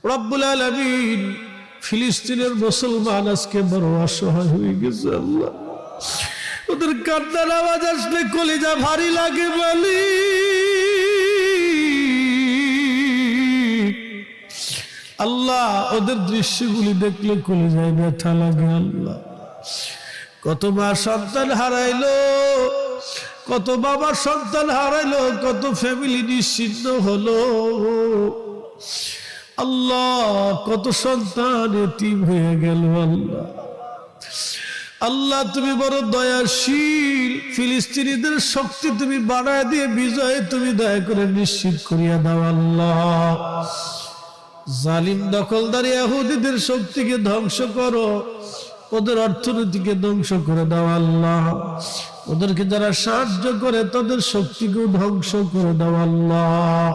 রব্বুল আলামিন ফিলিস্তিনের মুসলমান আজকে বড় অসহায় হয়ে গেছে আল্লাহ। ওদের কান্নার আওয়াজ আসলে কলিজা ভারী লাগে বলি। আল্লাহ ওদের দৃশ্যগুলি দেখলে কলিজায় ব্যথা লাগে আল্লাহ। কত মা সন্তান হারাইলো, কত বাবা সন্তান হারাইলো, কত ফ্যামিলি নিশ্চিন্ন হলো আল্লাহ, কত সন্তান এতিম হয়ে গেল আল্লাহ। আল্লাহ তুমি বড় দয়াশীল, ফিলিস্তিনিদের শক্তি তুমি বাড়ায় দিয়ে বিজয় তুমি দয়া করে নিশ্চিত করিয়া দাও আল্লাহ। জালিম দখলদার ইহুদিদের শক্তিকে ধ্বংস করো, ওদের অর্থনীতিকে ধ্বংস করে দাও আল্লাহ। ওদেরকে যারা সাহায্য করে তাদের শক্তিকেও ধ্বংস করে দাও আল্লাহ।